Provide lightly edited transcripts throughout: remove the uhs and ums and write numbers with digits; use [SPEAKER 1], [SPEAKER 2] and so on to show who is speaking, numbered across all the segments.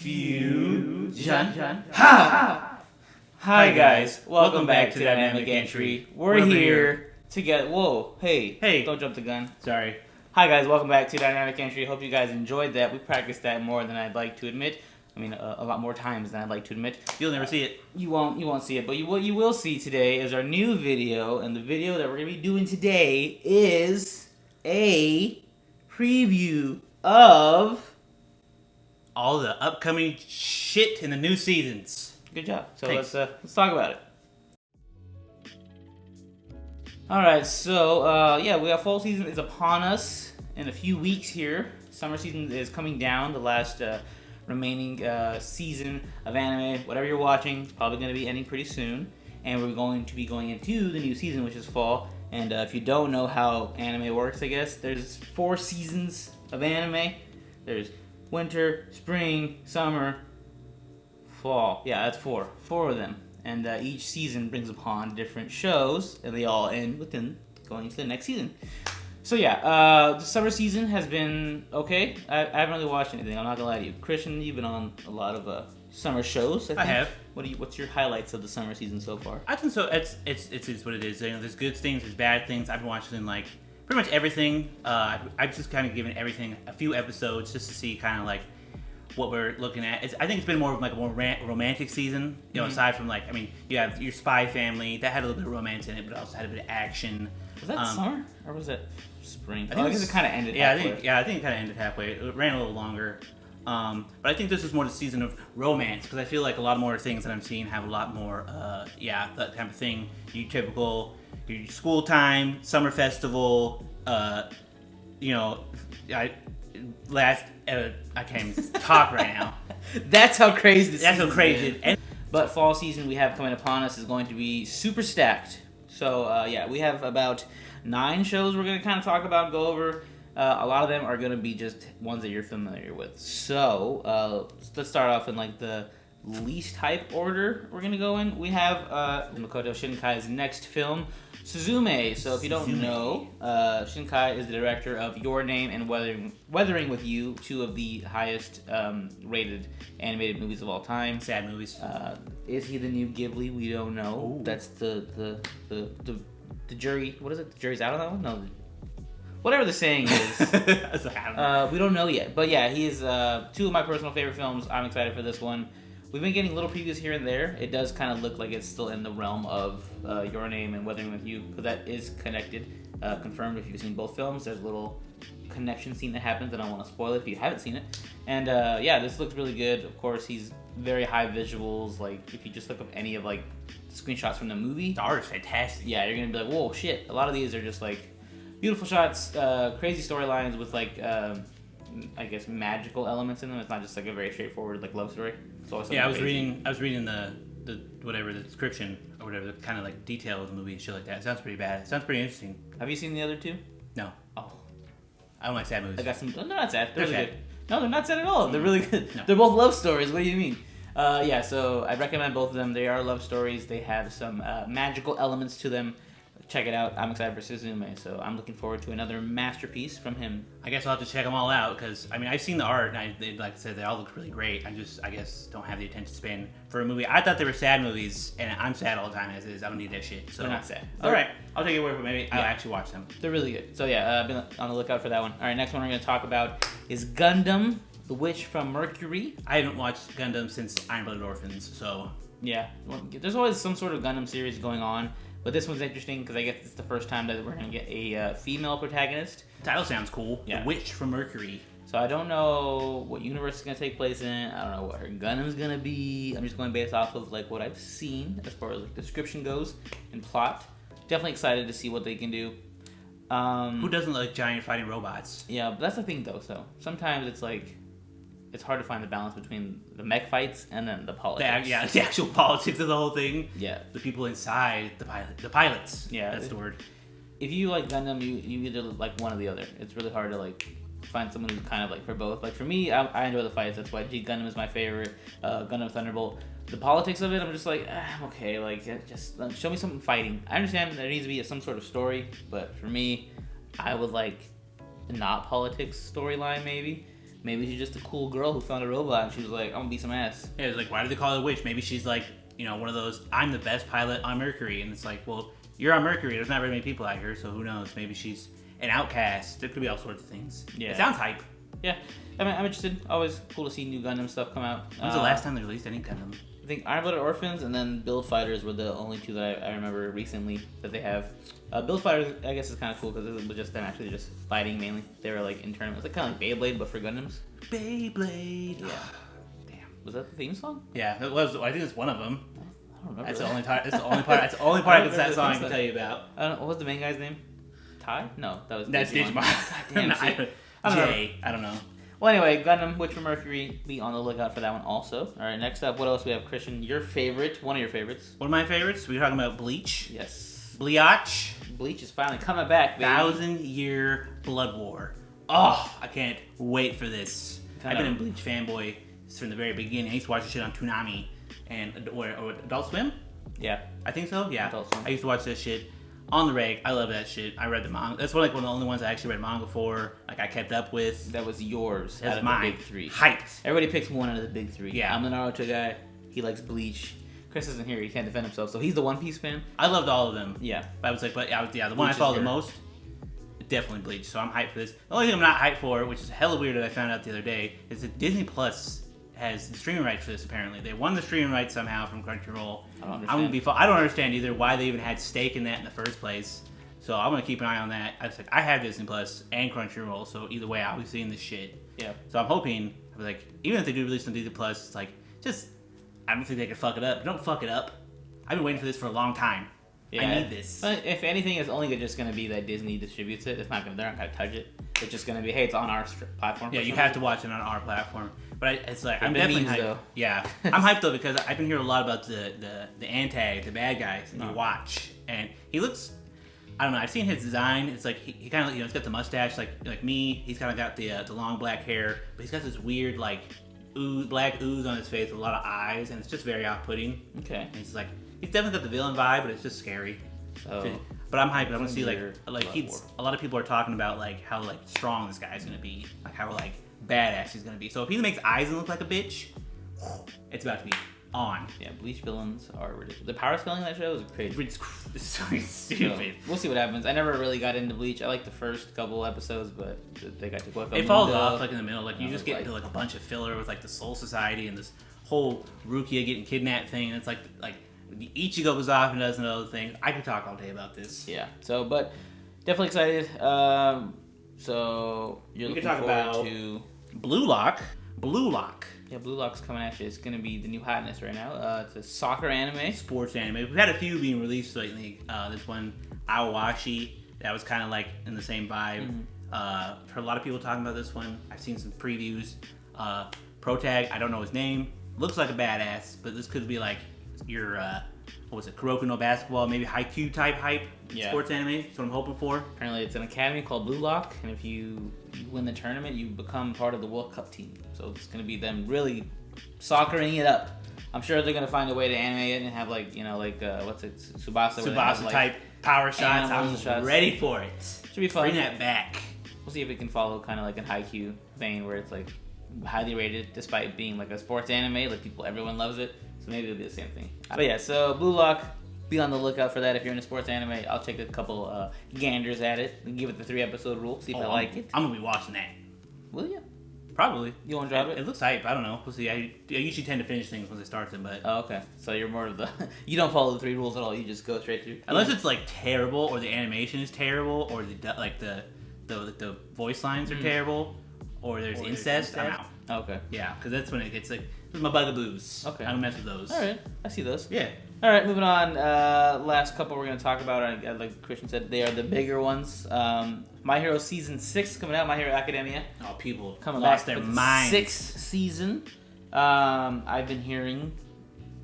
[SPEAKER 1] Fusion. Hi guys, welcome back to Dynamic Entry. We're here to get. Whoa, hey, don't jump the gun.
[SPEAKER 2] Sorry.
[SPEAKER 1] Hi guys, welcome back to Dynamic Entry. Hope you guys enjoyed that. We practiced that more than I'd like to admit. I mean, a lot more times than I'd like to admit.
[SPEAKER 2] You'll never see it.
[SPEAKER 1] You won't see it. But what you will see today is our new video, and the video that we're gonna be doing today is a preview of
[SPEAKER 2] all the upcoming shit in the new seasons.
[SPEAKER 1] Good job. So
[SPEAKER 2] Thanks.
[SPEAKER 1] let's talk about it. All right. So we have fall season is upon us in a few weeks here. Summer season is coming down. The last remaining season of anime, whatever you're watching, is probably going to be ending pretty soon, and we're going to be going into the new season, which is fall. And if you don't know how anime works, I guess there's 4 seasons of anime. There's winter, spring, summer, fall. Yeah, that's 4 of them. And each season brings upon different shows, and they all end within going into the next season. So yeah, the summer season has been okay. I haven't really watched anything. I'm not gonna lie to you, Christian. You've been on a lot of summer shows.
[SPEAKER 2] I have.
[SPEAKER 1] What's your highlights of the summer season so far?
[SPEAKER 2] I think so. It's what it is. You know, there's good things, there's bad things. I've been watching like pretty much everything. I've just kind of given everything a few episodes just to see kind of like what we're looking at. I think it's been more of like a more romantic season. You know, aside from like, I mean, you have your Spy Family that had a little bit of romance in it, but also had a bit of action.
[SPEAKER 1] Was that summer or was it spring?
[SPEAKER 2] I guess
[SPEAKER 1] it kind of ended.
[SPEAKER 2] Yeah,
[SPEAKER 1] halfway.
[SPEAKER 2] I think it kind of ended halfway. It ran a little longer. But I think this is more the season of romance because I feel like a lot more things that I'm seeing have a lot more, that kind of thing. Your typical, your school time, summer festival. I can't even talk right now.
[SPEAKER 1] That's how crazy this
[SPEAKER 2] That's how
[SPEAKER 1] season's
[SPEAKER 2] crazy.
[SPEAKER 1] been. But fall season we have coming upon us is going to be super stacked. So we have about 9 shows we're going to kind of talk about, go over. A lot of them are going to be just ones that you're familiar with. So let's start off in like the least hype order we're going to go in. We have Makoto Shinkai's next film, Susumu. So if you don't know, Shinkai is the director of Your Name and Weathering with You, 2 of the highest rated animated movies of all time.
[SPEAKER 2] Sad movies.
[SPEAKER 1] Is he the new Ghibli? We don't know.
[SPEAKER 2] Ooh.
[SPEAKER 1] That's the jury. What is it? The jury's out on that one? No. Whatever the saying is. We don't know yet. But yeah, he is 2 of my personal favorite films. I'm excited for this one. We've been getting little previews here and there. It does kind of look like it's still in the realm of Your Name and Weathering with You, because that is connected. Confirmed if you've seen both films. There's a little connection scene that happens. I don't want to spoil it if you haven't seen it. And this looks really good. Of course, he's very high visuals. Like, if you just look up any of like screenshots from the movie,
[SPEAKER 2] The art is fantastic.
[SPEAKER 1] yeah, you're gonna be like, whoa, shit. A lot of these are just like beautiful shots, crazy storylines with like I guess magical elements in them. It's not just like a very straightforward like love story. It's always
[SPEAKER 2] Yeah, I was
[SPEAKER 1] crazy.
[SPEAKER 2] reading the whatever the description or whatever the kind of like detail of the movie and shit like that. It sounds pretty bad. It sounds pretty interesting.
[SPEAKER 1] Have you seen the other 2?
[SPEAKER 2] No,
[SPEAKER 1] Oh,
[SPEAKER 2] I don't like sad movies.
[SPEAKER 1] I got some. They're not sad. They're
[SPEAKER 2] They're
[SPEAKER 1] really
[SPEAKER 2] sad.
[SPEAKER 1] good. No, they're not sad at all. They're really good.
[SPEAKER 2] No.
[SPEAKER 1] They're both love stories. What do you mean? So I recommend both of them. They are love stories. They have some magical elements to them. Check it out. I'm excited for Susumu, so I'm looking forward to another masterpiece from him.
[SPEAKER 2] I guess I'll have to check them all out because I mean I've seen the art and like I said they all look really great. I guess don't have the attention span for a movie. I thought they were sad movies and I'm sad all the time as is. I don't need that shit. So
[SPEAKER 1] They're not sad.
[SPEAKER 2] All right, I'll take your word for it. Maybe I'll
[SPEAKER 1] Yeah.
[SPEAKER 2] actually watch them.
[SPEAKER 1] They're really good. So yeah, been on the lookout for that one. All right, next one we're going to talk about is Gundam, The Witch from Mercury.
[SPEAKER 2] I haven't watched Gundam since Iron Blooded Orphans, so
[SPEAKER 1] Yeah, well, there's always some sort of Gundam series going on, but this one's interesting because I guess it's the first time that we're going to get a female protagonist.
[SPEAKER 2] the title sounds cool.
[SPEAKER 1] Yeah.
[SPEAKER 2] The Witch from Mercury.
[SPEAKER 1] So I don't know what universe it's going to take place in. I don't know what her Gundam's going to be. I'm just going based off of like what I've seen as far as like description goes and plot. Definitely excited to see what they can do.
[SPEAKER 2] Who doesn't like giant fighting robots?
[SPEAKER 1] Yeah, but that's the thing though. So sometimes it's like it's hard to find the balance between the mech fights and then the politics.
[SPEAKER 2] The actual politics of the whole thing.
[SPEAKER 1] Yeah.
[SPEAKER 2] The people inside the pilots.
[SPEAKER 1] Yeah.
[SPEAKER 2] That's the word.
[SPEAKER 1] If you like Gundam, you either like one or the other. It's really hard to like find someone who's kind of like for both. Like for me, I enjoy the fights. That's why G Gundam is my favorite. Gundam Thunderbolt. The politics of it, I'm just like, I'm okay. Like, just show me something fighting. I understand there needs to be some sort of story, but for me, I would like not politics storyline maybe. maybe she's just a cool girl who found a robot and she was like, I'm gonna beat some ass.
[SPEAKER 2] Yeah, it's like, why do they call her a witch? Maybe she's like, one of those, I'm the best pilot on Mercury. And it's like, well, you're on Mercury. There's not very many people out here, so who knows? Maybe she's an outcast. There could be all sorts of things.
[SPEAKER 1] Yeah.
[SPEAKER 2] It sounds hype.
[SPEAKER 1] Yeah, I mean, I'm interested. Always cool to see new Gundam stuff come out.
[SPEAKER 2] When's the last time they released any Gundam?
[SPEAKER 1] I think Iron Blooded Orphans and then Build Fighters were the only two that I remember recently that they have. Build Fighters, I guess, is kind of cool because it was just them actually just fighting mainly. They were like in tournaments, like kind of like Beyblade but for Gundams.
[SPEAKER 2] Beyblade.
[SPEAKER 1] Yeah. Damn. Was that the theme song?
[SPEAKER 2] Yeah, it was. I think it's one of them.
[SPEAKER 1] I don't remember.
[SPEAKER 2] That's the only part. That's the only part. That's the only part of that song I can tell you about.
[SPEAKER 1] I don't know. What was the main guy's name? Ty? No, that was.
[SPEAKER 2] That's Digimon.
[SPEAKER 1] God damn.
[SPEAKER 2] Jay. I don't know.
[SPEAKER 1] Well, anyway, Gundam, Witch from Mercury. Be on the lookout for that one also. All right, next up, what else we have, Christian? Your favorite, one of your favorites.
[SPEAKER 2] One of my favorites. We're talking about Bleach.
[SPEAKER 1] Yes.
[SPEAKER 2] Bleach.
[SPEAKER 1] Bleach is finally coming back, baby.
[SPEAKER 2] 1,000-year blood war. Oh, I can't wait for this. I've been a Bleach fanboy from the very beginning. I used to watch this shit on Toonami or Adult Swim.
[SPEAKER 1] Yeah.
[SPEAKER 2] I think so. Yeah.
[SPEAKER 1] Adult Swim.
[SPEAKER 2] I used to watch this shit on the reg. I love that shit. I read the manga. That's one of the only ones I actually read manga for. Like I kept up with.
[SPEAKER 1] That was yours.
[SPEAKER 2] That's
[SPEAKER 1] out of
[SPEAKER 2] mine.
[SPEAKER 1] the big three.
[SPEAKER 2] Hyped.
[SPEAKER 1] Everybody picks one out of the big three.
[SPEAKER 2] Yeah.
[SPEAKER 1] I'm the Naruto guy. He likes Bleach. Chris isn't here. He can't defend himself, so he's the One Piece fan.
[SPEAKER 2] I loved all of them.
[SPEAKER 1] Yeah.
[SPEAKER 2] I was like, the one
[SPEAKER 1] Bleach
[SPEAKER 2] I followed
[SPEAKER 1] is
[SPEAKER 2] the
[SPEAKER 1] here.
[SPEAKER 2] most, definitely Bleach. So I'm hyped for this. The only thing I'm not hyped for, which is hella weird that I found out the other day, is that Disney Plus has the streaming rights for this. Apparently, they won the streaming rights somehow from Crunchyroll.
[SPEAKER 1] I don't understand.
[SPEAKER 2] I'm gonna be. I don't understand either why they even had stake in that in the first place. So I'm gonna keep an eye on that. I was like, I have Disney Plus and Crunchyroll, so either way, I'll be seeing this shit.
[SPEAKER 1] Yeah.
[SPEAKER 2] So I'm hoping, like, even if they do release on Disney Plus, it's like, just, I don't think they can fuck it up. Don't fuck it up. I've been waiting for this for a long time.
[SPEAKER 1] Yeah.
[SPEAKER 2] I need this.
[SPEAKER 1] But if anything, it's only just going to be that Disney distributes it. It's not going. They're not going to touch it. It's just going to be, hey, it's on our platform.
[SPEAKER 2] Yeah, you have to watch it on our platform. But it's like, I'm
[SPEAKER 1] the
[SPEAKER 2] definitely
[SPEAKER 1] memes,
[SPEAKER 2] hyped.
[SPEAKER 1] though.
[SPEAKER 2] Yeah, I'm hyped though because I've been hearing a lot about the antag, the bad guys, and you watch, and he looks. I don't know. I've seen his design. It's like he kind of he's got the mustache like me. He's kind of got the long black hair, but he's got this weird like black ooze on his face with a lot of eyes, and it's just very off-putting.
[SPEAKER 1] Okay.
[SPEAKER 2] And he's like he's definitely got the villain vibe, but it's just scary.
[SPEAKER 1] So,
[SPEAKER 2] but I'm hyped. I want to see
[SPEAKER 1] Blood
[SPEAKER 2] he's a lot of people are talking about like how like strong this guy's gonna be, like how like badass he's gonna be. So if he makes Aizen look like a bitch, it's about to be on.
[SPEAKER 1] yeah, Bleach villains are ridiculous. The power scaling in that show is crazy.
[SPEAKER 2] It's so stupid.
[SPEAKER 1] So, we'll see what happens. I never really got into Bleach. I liked the first couple episodes, but they got to
[SPEAKER 2] It falls off like in the middle. Like you
[SPEAKER 1] I
[SPEAKER 2] just
[SPEAKER 1] was
[SPEAKER 2] get
[SPEAKER 1] like-
[SPEAKER 2] into like a bunch of filler with like the Soul Society and this whole Rukia getting kidnapped thing. And it's like Ichigo goes off and does another thing. I could talk all day about this.
[SPEAKER 1] Yeah. So, but definitely excited. So you're
[SPEAKER 2] We
[SPEAKER 1] looking
[SPEAKER 2] could talk
[SPEAKER 1] forward
[SPEAKER 2] about-
[SPEAKER 1] to
[SPEAKER 2] Blue Lock.
[SPEAKER 1] yeah, Blue Lock's coming at you. It's gonna be the new hotness right now. It's a soccer anime.
[SPEAKER 2] Sports anime. We've had a few being released lately. There's one Awashi that was kind of like in the same vibe. Heard a lot of people talking about this one. I've seen some previews. Protag, I don't know his name. Looks like a badass, but this could be like your what was it, Kuroko no Basketball, maybe Haikyuu type hype sports anime. That's what I'm hoping for.
[SPEAKER 1] Apparently, it's an academy called Blue Lock, and if you win the tournament, you become part of the World Cup team. So it's gonna be them really soccering it up. I'm sure they're gonna find a way to animate it and have like what's it, Tsubasa. where they have,
[SPEAKER 2] Tsubasa
[SPEAKER 1] like,
[SPEAKER 2] type power shots.
[SPEAKER 1] animals
[SPEAKER 2] I'm
[SPEAKER 1] and shots.
[SPEAKER 2] ready for it.
[SPEAKER 1] Should be fun.
[SPEAKER 2] Bring that back.
[SPEAKER 1] We'll see if it can follow kind of like an Haikyuu vein where it's like highly rated despite being like a sports anime. Like everyone loves it. So maybe it'll be the same thing. But yeah, so Blue Lock, be on the lookout for that. If you're into sports anime, I'll take a couple ganders at it and give it the 3-episode rule. See if I like it.
[SPEAKER 2] I'm gonna be watching that.
[SPEAKER 1] Will you?
[SPEAKER 2] Probably.
[SPEAKER 1] You want to drop it?
[SPEAKER 2] It looks hype. I don't know. We'll see. I usually tend to finish things once I start them, but
[SPEAKER 1] Oh, okay. So you're more of the you don't follow the 3 rules at all. You just go straight through.
[SPEAKER 2] unless it's like terrible or the animation is terrible or the voice lines are terrible or there's incest, I'm out.
[SPEAKER 1] Okay.
[SPEAKER 2] Yeah, because that's when it gets like those are my bugaboos.
[SPEAKER 1] Okay.
[SPEAKER 2] I don't mess with those.
[SPEAKER 1] All right. I see those.
[SPEAKER 2] Yeah.
[SPEAKER 1] All right, moving on. Last couple we're going to talk about, like Christian said, they are the bigger ones. My Hero Season 6 coming out, My Hero Academia.
[SPEAKER 2] Oh, people
[SPEAKER 1] Coming
[SPEAKER 2] lost
[SPEAKER 1] back
[SPEAKER 2] their
[SPEAKER 1] for the
[SPEAKER 2] minds.
[SPEAKER 1] 6th season. I've been hearing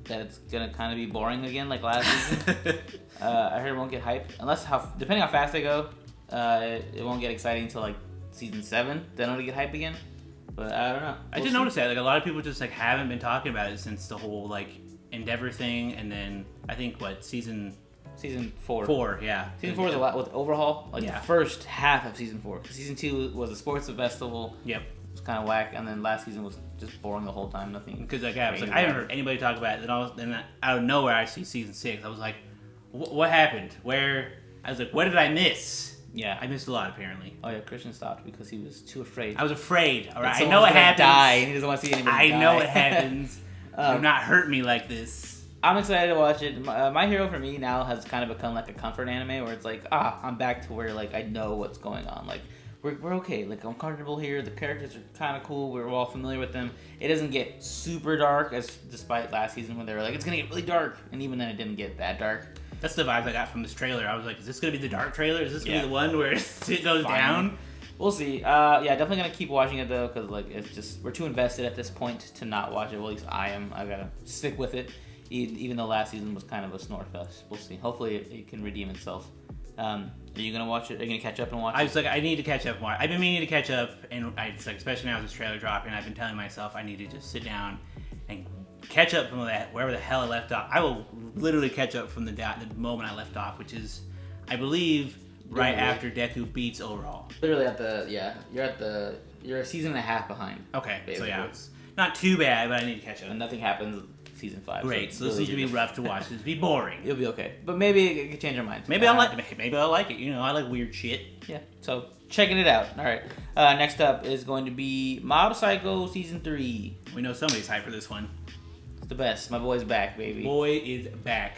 [SPEAKER 1] that it's going to kind of be boring again like last season. I heard it won't get hype. Depending how fast they go, it won't get exciting until like Season 7. Then it'll get hype again. But I don't know.
[SPEAKER 2] I did notice that like a lot of people just like haven't been talking about it since the whole like Endeavor thing, and then I think season
[SPEAKER 1] 4.
[SPEAKER 2] 4, yeah.
[SPEAKER 1] Season 4 was a lot with overhaul. Like
[SPEAKER 2] Yeah.
[SPEAKER 1] the first half of Season 4. Season 2 was a sports festival.
[SPEAKER 2] Yep.
[SPEAKER 1] was kind of whack, and then last season was just boring the whole time. Nothing.
[SPEAKER 2] Because I haven't heard anybody talk about it. Then out of nowhere, I see season 6. I was like, what happened? Where? I was like, what did I miss?
[SPEAKER 1] Yeah,
[SPEAKER 2] I missed a lot apparently.
[SPEAKER 1] Oh yeah, Christian stopped because he was too afraid.
[SPEAKER 2] I was afraid. All right, I
[SPEAKER 1] Someone's
[SPEAKER 2] know it
[SPEAKER 1] gonna
[SPEAKER 2] happens.
[SPEAKER 1] Die, and he doesn't want to see anybody die.
[SPEAKER 2] I know it happens. Do not hurt me like this.
[SPEAKER 1] I'm excited to watch it. My Hero for me now has kind of become like a comfort anime where it's like, I'm back to where like I know what's going on. Like we're okay. Like I'm comfortable here. The characters are kind of cool. We're all familiar with them. It doesn't get super dark as despite last season when they were like it's gonna get really dark, and even then it didn't get that dark.
[SPEAKER 2] That's the vibes I got from this trailer. I was like, is this going to be the dark trailer? Is this going to be the one where it goes down?
[SPEAKER 1] We'll see. Yeah, definitely going to keep watching it, though, because like it's just, we're too invested at this point to not watch it. Well, at least I am. I got to stick with it, even though last season was kind of a snore fest. We'll see. Hopefully it can redeem itself. Are you going to watch it? Are you going to catch up and watch it?
[SPEAKER 2] I was like, I need to catch up more. I've been meaning to catch up, and it's like, especially now with this trailer dropping, I've been telling myself I need to just sit down and catch up from that wherever the hell I left off. I will literally catch up from the moment I left off, which is, I believe, right after Deku beats overall.
[SPEAKER 1] Literally you're a season and a half behind.
[SPEAKER 2] Okay,
[SPEAKER 1] basically.
[SPEAKER 2] so yeah, it's not too bad, but I need to catch up.
[SPEAKER 1] And nothing happens season 5.
[SPEAKER 2] Great, so this needs to be rough to watch. This will be boring.
[SPEAKER 1] You'll be okay, but maybe it could change your mind.
[SPEAKER 2] Maybe I'll like it. You know, I like weird shit.
[SPEAKER 1] Yeah, so checking it out. All right, next up is going to be Mob Psycho season 3.
[SPEAKER 2] We know somebody's hyped for this one.
[SPEAKER 1] The best. My boy's back, baby.
[SPEAKER 2] Boy is back.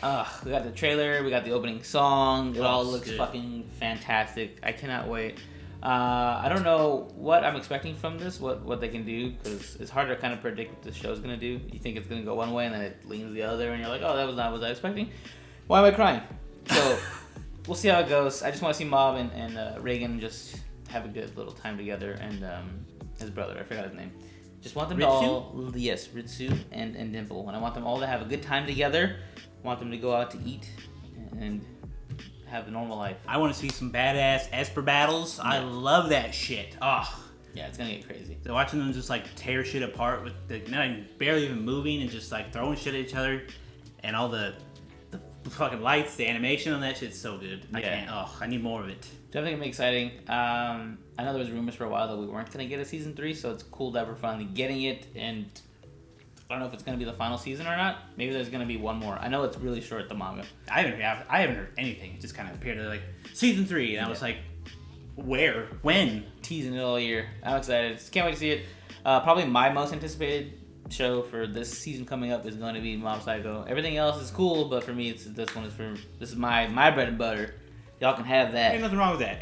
[SPEAKER 1] We got the trailer. We got the opening song. It all looks
[SPEAKER 2] good.
[SPEAKER 1] fucking fantastic. I cannot wait. I don't know what I'm expecting from this, what they can do, because it's hard to kind of predict what the show's going to do. You think it's going to go one way, and then it leans the other, and you're like, oh, that was not what I was expecting. Why am I crying? So, we'll see how it goes. I just want to see Mob and Reagan just have a good little time together, and his brother. I forgot his name. Just want them to all, yes, Ritsu and Dimple. And I want them all to have a good time together. I want them to go out to eat and have a normal life.
[SPEAKER 2] I want to see some badass Esper battles. Yeah. I love that shit. Oh.
[SPEAKER 1] Yeah, it's going to get crazy.
[SPEAKER 2] So watching them just like tear shit apart with barely even moving and just like throwing shit at each other and all the fucking lights, the animation on that shit's so good. I need more of it.
[SPEAKER 1] Definitely gonna be exciting. I know there was rumors for a while that we weren't gonna get a season 3, so it's cool that we're finally getting it. And I don't know if it's gonna be the final season or not. Maybe there's gonna be one more. I know it's really short, the manga.
[SPEAKER 2] I haven't heard anything. It just kind of appeared like season 3, and I was like, where, when?
[SPEAKER 1] Teasing it all year. I'm excited. Just can't wait to see it. Probably my most anticipated show for this season coming up is going to be Mob Psycho. Everything else is cool, but for me, this is my bread and butter. Y'all can have that.
[SPEAKER 2] Ain't nothing wrong with that.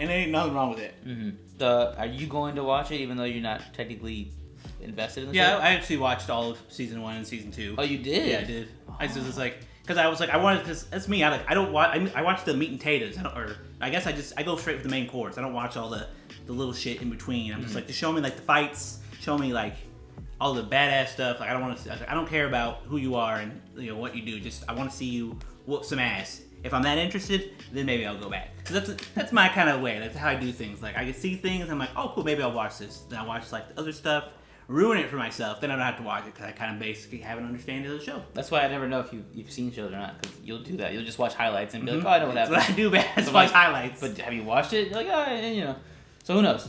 [SPEAKER 1] Mm-hmm. Are you going to watch it, even though you're not technically invested in the show?
[SPEAKER 2] Yeah, I actually watched all of season 1 and season 2.
[SPEAKER 1] Oh, you did?
[SPEAKER 2] Yeah, I did.
[SPEAKER 1] Oh.
[SPEAKER 2] I just was like, because I was like, because that's me. I watch the meat and potatoes. I go straight for the main course. I don't watch all the little shit in between. I'm just like, just show me like the fights. Show me like all the badass stuff. Like I don't care about who you are and what you do. Just I want to see you whoop some ass. If I'm that interested, then maybe I'll go back. So that's my kind of way. That's how I do things. Like I can see things, I'm like, oh cool, maybe I'll watch this. Then I watch like the other stuff, ruin it for myself. Then I don't have to watch it because I kind of basically have an understanding of the show.
[SPEAKER 1] That's why I never know if you've seen shows or not, because you'll do that. You'll just watch highlights and be like, oh, I know what happened.
[SPEAKER 2] That's what I do best. Watch highlights.
[SPEAKER 1] But have you watched it? You're like, oh, So who knows?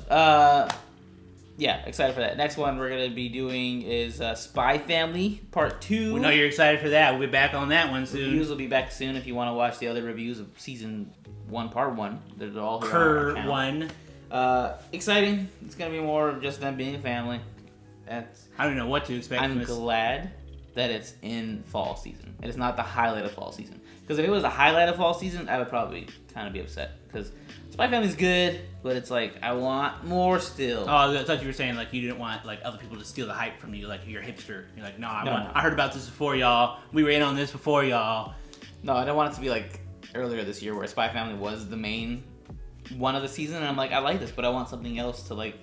[SPEAKER 1] Yeah, excited for that. Next one we're going to be doing is Spy Family Part 2.
[SPEAKER 2] We know you're excited for that. We'll be back on that one soon.
[SPEAKER 1] Reviews will be back soon if you want to watch the other reviews of Season 1, Part 1. They're all here on our channel.
[SPEAKER 2] 1.
[SPEAKER 1] Exciting. It's going to be more of just them being a family.
[SPEAKER 2] I don't know what to expect from this.
[SPEAKER 1] I'm glad that it's in fall season. It is not the highlight of fall season. Because if it was the highlight of fall season, I would probably kind of be upset. Because Spy Family's good, but it's like, I want more still.
[SPEAKER 2] Oh, I thought you were saying like you didn't want like other people to steal the hype from you, like you're a hipster. You're like, no, I heard about this before y'all. We were in on this before y'all.
[SPEAKER 1] No, I don't want it to be like earlier this year where Spy Family was the main one of the season, and I'm like, I like this, but I want something else to like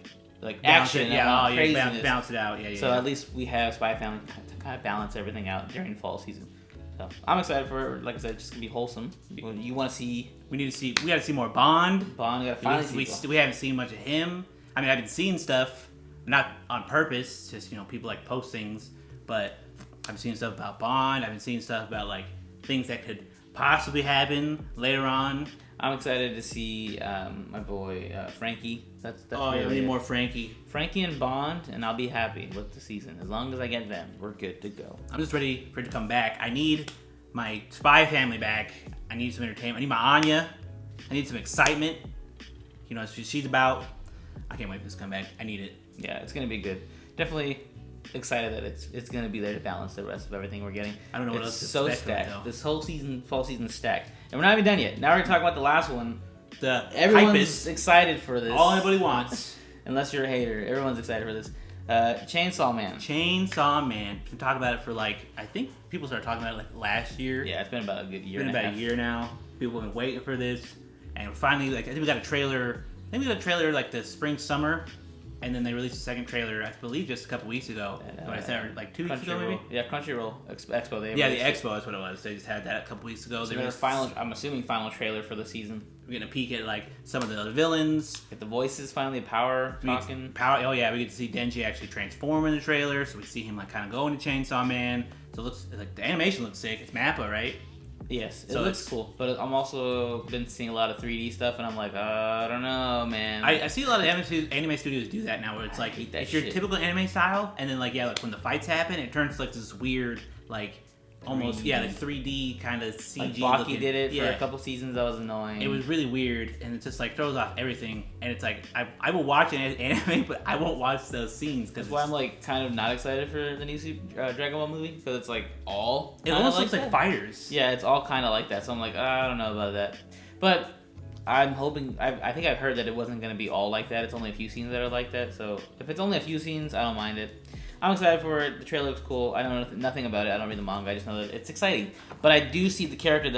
[SPEAKER 1] action.
[SPEAKER 2] Bounce it out.
[SPEAKER 1] So at least we have Spy Family to kind of balance everything out during fall season. So I'm excited for it. Like I said, it's just gonna be wholesome. You want to see?
[SPEAKER 2] We gotta see more Bond.
[SPEAKER 1] Bond, finally
[SPEAKER 2] we haven't seen much of him. I mean, I've been seeing stuff, not on purpose, just people like post things. But I've been seeing stuff about Bond. I've been seeing stuff about like things that could possibly happen later on.
[SPEAKER 1] I'm excited to see my boy Frankie. That's
[SPEAKER 2] Oh, yeah, we
[SPEAKER 1] really
[SPEAKER 2] need
[SPEAKER 1] it.
[SPEAKER 2] more Frankie.
[SPEAKER 1] Frankie and Bond, and I'll be happy with the season. As long as I get them, we're good to go.
[SPEAKER 2] I'm just ready for it to come back. I need my Spy Family back. I need some entertainment. I need my Anya. I need some excitement. You know, that's what she's about. I can't wait for this to come back. I need it.
[SPEAKER 1] Yeah, it's gonna be good. Definitely excited that it's gonna be there to balance the rest of everything we're getting.
[SPEAKER 2] I don't know what
[SPEAKER 1] It's
[SPEAKER 2] else to
[SPEAKER 1] so
[SPEAKER 2] expect from it,
[SPEAKER 1] stacked.
[SPEAKER 2] though.
[SPEAKER 1] This whole season, fall season, stacked, and we're not even done yet. Now we're gonna talk about the last one.
[SPEAKER 2] The
[SPEAKER 1] Everyone's
[SPEAKER 2] hypest,
[SPEAKER 1] excited for this.
[SPEAKER 2] all anybody wants.
[SPEAKER 1] Unless you're a hater, everyone's excited for this. Chainsaw Man.
[SPEAKER 2] Chainsaw Man. Been talking about it for I think people started talking about it last year.
[SPEAKER 1] Yeah, it's been about a good year.
[SPEAKER 2] It's been
[SPEAKER 1] and a
[SPEAKER 2] about
[SPEAKER 1] half.
[SPEAKER 2] a year now. People have been waiting for this, and finally, I think we got a trailer. The spring summer, and then they released a second trailer. I believe just a couple weeks ago. What I said, 2 weeks ago, maybe.
[SPEAKER 1] Yeah, Crunchyroll Expo. They
[SPEAKER 2] Yeah, the
[SPEAKER 1] released it.
[SPEAKER 2] Expo. That's what it was. They just had that a couple weeks ago.
[SPEAKER 1] So
[SPEAKER 2] They
[SPEAKER 1] their
[SPEAKER 2] released-
[SPEAKER 1] final. I'm assuming final trailer for the season.
[SPEAKER 2] We're getting a peek at some of the other villains.
[SPEAKER 1] Get the voices finally. Power talking.
[SPEAKER 2] Power. Oh yeah, we get to see Denji actually transform in the trailer, so we see him kind of go into Chainsaw Man. So it looks like the animation looks sick. It's Mappa, right?
[SPEAKER 1] Yes, it
[SPEAKER 2] So
[SPEAKER 1] looks
[SPEAKER 2] it's-
[SPEAKER 1] cool. But I'm also been seeing a lot of 3D stuff, and I'm like, I don't know, man.
[SPEAKER 2] I see a lot of anime studios do that now, where it's
[SPEAKER 1] hate that
[SPEAKER 2] it's your
[SPEAKER 1] shit.
[SPEAKER 2] typical anime style, and then when the fights happen, it turns this weird almost
[SPEAKER 1] 3D.
[SPEAKER 2] 3D kind of CG.
[SPEAKER 1] Baki
[SPEAKER 2] looking.
[SPEAKER 1] did it for
[SPEAKER 2] Yeah.
[SPEAKER 1] a couple seasons. That was annoying.
[SPEAKER 2] It was really weird, and it just throws off everything. And it's I will watch an anime, but I won't watch those scenes because
[SPEAKER 1] That's why I'm kind of not excited for the new Dragon Ball movie, because it's all.
[SPEAKER 2] it
[SPEAKER 1] kinda
[SPEAKER 2] almost looks like
[SPEAKER 1] that.
[SPEAKER 2] fighters.
[SPEAKER 1] Yeah, it's all kind of like that. So I'm like, I don't know about that. But I'm hoping. I think I've heard that it wasn't going to be all like that. It's only a few scenes that are like that. So if it's only a few scenes, I don't mind it. I'm excited for it. The trailer looks cool. I don't know nothing about it. I don't read the manga. I just know that it's exciting. But I do see the character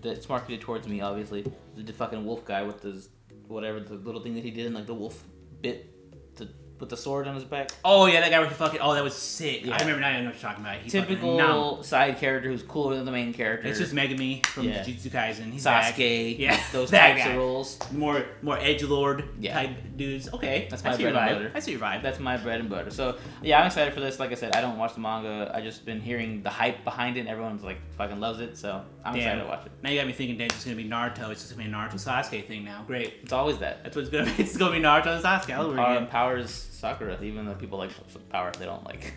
[SPEAKER 1] that's marketed towards me. Obviously, the fucking wolf guy with the little thing that he did in the wolf bit. With the sword on his back.
[SPEAKER 2] Oh yeah, that guy was fucking. Oh, that was sick.
[SPEAKER 1] Yeah.
[SPEAKER 2] I remember now. I know what you're talking about. He's
[SPEAKER 1] Typical side character who's cooler than the main character.
[SPEAKER 2] It's just Megami from
[SPEAKER 1] Yeah.
[SPEAKER 2] Jujutsu Kaisen. He's
[SPEAKER 1] Sasuke.
[SPEAKER 2] back. Yeah,
[SPEAKER 1] those
[SPEAKER 2] that
[SPEAKER 1] types
[SPEAKER 2] guy.
[SPEAKER 1] of roles.
[SPEAKER 2] More edgelord
[SPEAKER 1] Yeah.
[SPEAKER 2] type dudes. Okay,
[SPEAKER 1] That's
[SPEAKER 2] I
[SPEAKER 1] my
[SPEAKER 2] see your
[SPEAKER 1] bread and
[SPEAKER 2] vibe.
[SPEAKER 1] butter.
[SPEAKER 2] I see your vibe.
[SPEAKER 1] That's my bread and butter. So yeah, I'm excited for this. Like I said, I don't watch the manga. I just been hearing the hype behind it. And everyone's fucking loves it. So I'm excited to watch it.
[SPEAKER 2] Now you got me thinking Denji's gonna be Naruto. It's just gonna be a Naruto Sasuke thing now. Great.
[SPEAKER 1] It's always that.
[SPEAKER 2] That's what it's gonna be. It's gonna be Naruto and Sasuke all over again.
[SPEAKER 1] Power is Sakura. Even though people like Power, they don't like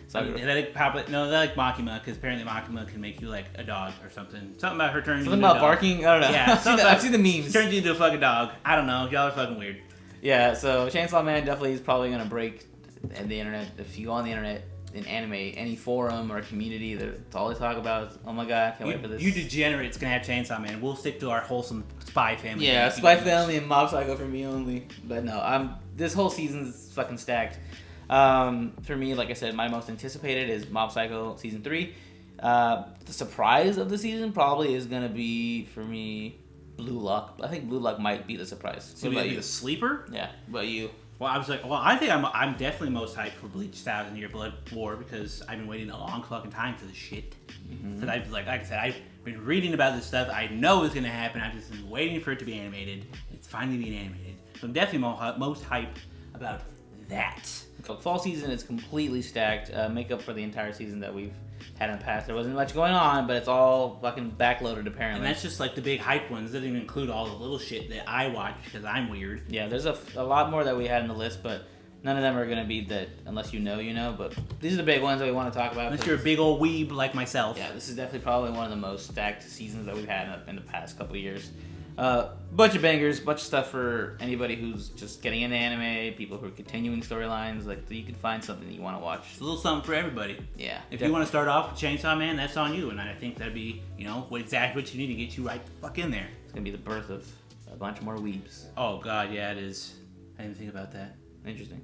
[SPEAKER 1] Sakura.
[SPEAKER 2] They like Makima because apparently Makima can make you a dog or something. Something about her turning
[SPEAKER 1] Something
[SPEAKER 2] into
[SPEAKER 1] about
[SPEAKER 2] a dog.
[SPEAKER 1] barking. I don't know.
[SPEAKER 2] Yeah,
[SPEAKER 1] I've seen the memes.
[SPEAKER 2] Turns you into a fucking dog. I don't know. Y'all are fucking weird.
[SPEAKER 1] Yeah, so Chainsaw Man definitely is probably gonna break the internet. If you go on the internet in anime, any forum or community, that's all they talk about. Is, oh my god, can't wait for this.
[SPEAKER 2] You degenerates gonna have Chainsaw Man. We'll stick to our wholesome Spy Family.
[SPEAKER 1] Yeah,
[SPEAKER 2] thing.
[SPEAKER 1] Spy Family and Mob Psycho for me only. But no, this whole season's fucking stacked. For me, like I said, my most anticipated is Mob Psycho season 3. The surprise of the season probably is gonna be for me Blue Lock. I think Blue Lock might be the surprise.
[SPEAKER 2] So
[SPEAKER 1] What
[SPEAKER 2] we
[SPEAKER 1] about
[SPEAKER 2] be
[SPEAKER 1] you?
[SPEAKER 2] the sleeper.
[SPEAKER 1] Yeah, what about you?
[SPEAKER 2] Well, I think I'm definitely most hyped for Bleach 1,000 Year Blood War because I've been waiting a long fucking time for this shit. Because like I said, I've been reading about this stuff. I know it's gonna happen. I've just been waiting for it to be animated. It's finally being animated. So I'm definitely most hyped about that.
[SPEAKER 1] So fall season is completely stacked. Make up for the entire season that we've had in the past. There wasn't much going on, but it's all fucking backloaded apparently.
[SPEAKER 2] And that's just the big hype ones. It doesn't even include all the little shit that I watch because I'm weird.
[SPEAKER 1] Yeah, there's a lot more that we had in the list, but none of them are gonna be that unless you know, you know. But these are the big ones that we want to talk about.
[SPEAKER 2] Unless you're a big old weeb like myself.
[SPEAKER 1] Yeah, this is definitely probably one of the most stacked seasons that we've had in the past couple of years. Bunch of bangers, bunch of stuff for anybody who's just getting into anime, people who are continuing storylines. You can find something that you want to watch.
[SPEAKER 2] It's a little something for everybody.
[SPEAKER 1] Yeah.
[SPEAKER 2] If you want to start off with Chainsaw Man, that's on you. And I think that'd be, exactly what you need to get you right the fuck in there.
[SPEAKER 1] It's gonna be the birth of a bunch more weebs.
[SPEAKER 2] Oh, God, yeah, it is. I didn't think about that.
[SPEAKER 1] Interesting.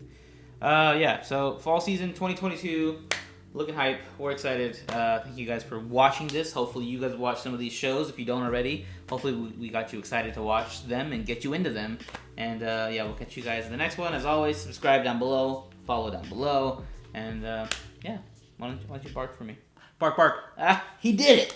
[SPEAKER 1] Yeah, so fall season 2022, looking hype. We're excited. Thank you guys for watching this. Hopefully you guys watch some of these shows if you don't already. Hopefully we got you excited to watch them and get you into them. And yeah, we'll catch you guys in the next one. As always, subscribe down below, follow down below, and yeah, why don't you bark for me?
[SPEAKER 2] Bark, bark.
[SPEAKER 1] Ah, he did it!